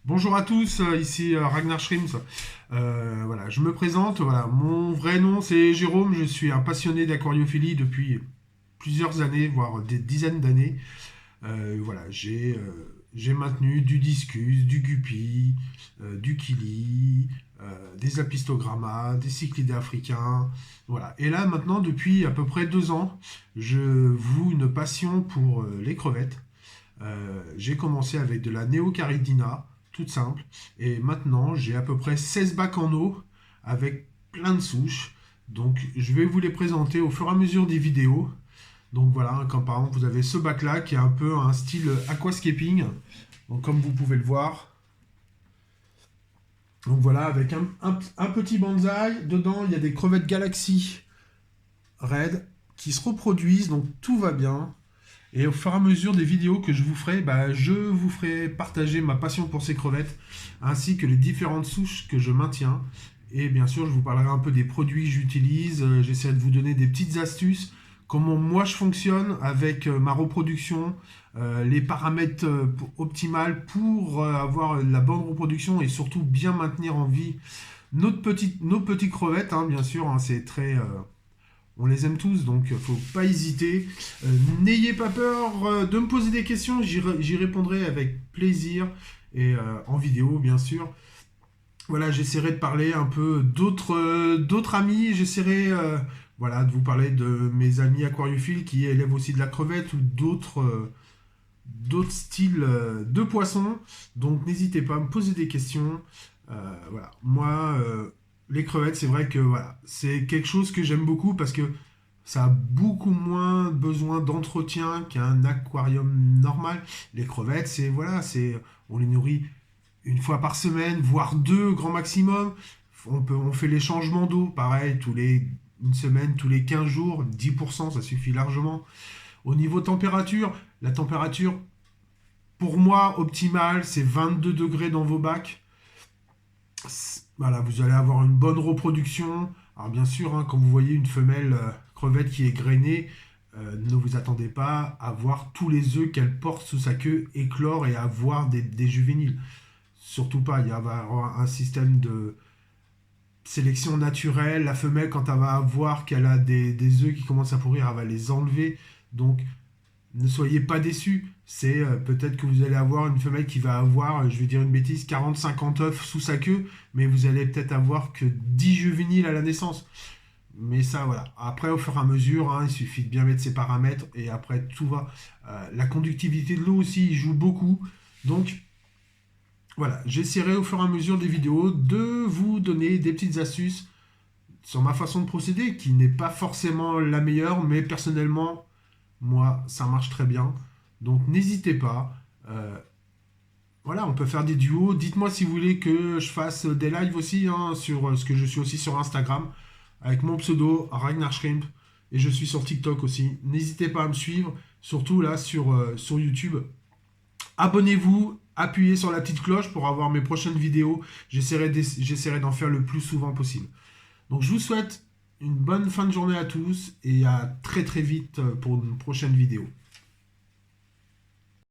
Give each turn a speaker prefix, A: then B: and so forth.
A: Bonjour à tous, ici Ragnar Schrims. Voilà, je me présente. Voilà, mon vrai nom c'est Jérôme. Je suis un passionné d'aquariophilie depuis plusieurs années, voire des dizaines d'années. Voilà, j'ai maintenu du discus, du guppy, du kili, des apistogramma, des cyclidés africains. Voilà. Et là maintenant, depuis à peu près 2 ans, je voue une passion pour les crevettes. J'ai commencé avec de la Neocaridina, toute simple, et maintenant j'ai à peu près 16 bacs en eau avec plein de souches. Donc je vais vous les présenter au fur et à mesure des vidéos. Donc voilà, comme par exemple vous avez ce bac là qui est un peu un style aquascaping. Donc comme vous pouvez le voir. Donc voilà, avec un petit bonsaï. Dedans il y a des crevettes Galaxy Red qui se reproduisent, donc tout va bien. Et au fur et à mesure des vidéos que je vous ferai, je vous ferai partager ma passion pour ces crevettes, ainsi que les différentes souches que je maintiens. Et bien sûr, je vous parlerai un peu des produits que j'utilise. J'essaierai de vous donner des petites astuces, comment moi je fonctionne avec ma reproduction, les paramètres optimales pour avoir la bonne reproduction et surtout bien maintenir en vie nos petites crevettes, hein, bien sûr, hein, c'est très... on les aime tous, donc faut pas hésiter. N'ayez pas peur de me poser des questions, j'y répondrai avec plaisir et en vidéo bien sûr. Voilà, j'essaierai de parler un peu d'autres amis, j'essaierai voilà, de vous parler de mes amis aquariophiles qui élèvent aussi de la crevette ou d'autres styles de poissons. Donc n'hésitez pas à me poser des questions. Voilà, moi, les crevettes, c'est vrai que voilà, c'est quelque chose que j'aime beaucoup parce que ça a beaucoup moins besoin d'entretien qu'un aquarium normal. Les crevettes, c'est voilà, on les nourrit une fois par semaine, voire deux grand maximum. On fait les changements d'eau, pareil, une semaine, tous les 15 jours, 10%, ça suffit largement. Au niveau température, la température, pour moi, optimale, c'est 22 degrés dans vos bacs. Voilà, vous allez avoir une bonne reproduction. Alors bien sûr, hein, quand vous voyez une femelle crevette qui est grainée, ne vous attendez pas à voir tous les œufs qu'elle porte sous sa queue éclore et à voir des juvéniles. Surtout pas, il va y avoir un système de sélection naturelle. La femelle, quand elle va voir qu'elle a des œufs qui commencent à pourrir, elle va les enlever. Donc ne soyez pas déçus. C'est peut-être que vous allez avoir une femelle qui va avoir, je vais dire une bêtise, 40-50 œufs sous sa queue, mais vous allez peut-être avoir que 10 juvéniles à la naissance. Mais ça, voilà. Après, au fur et à mesure, hein, il suffit de bien mettre ses paramètres et après, tout va. La conductivité de l'eau aussi, il joue beaucoup. Donc, voilà. J'essaierai au fur et à mesure des vidéos de vous donner des petites astuces sur ma façon de procéder, qui n'est pas forcément la meilleure, mais personnellement, moi, ça marche très bien. Donc n'hésitez pas. Voilà, on peut faire des duos. Dites-moi si vous voulez que je fasse des lives aussi, hein, sur ce que je suis aussi sur Instagram, avec mon pseudo Ragnar Shrimp. Et je suis sur TikTok aussi. N'hésitez pas à me suivre, surtout là sur YouTube. Abonnez-vous, appuyez sur la petite cloche pour avoir mes prochaines vidéos. J'essaierai d'en faire le plus souvent possible. Donc je vous souhaite une bonne fin de journée à tous et à très très vite pour une prochaine vidéo.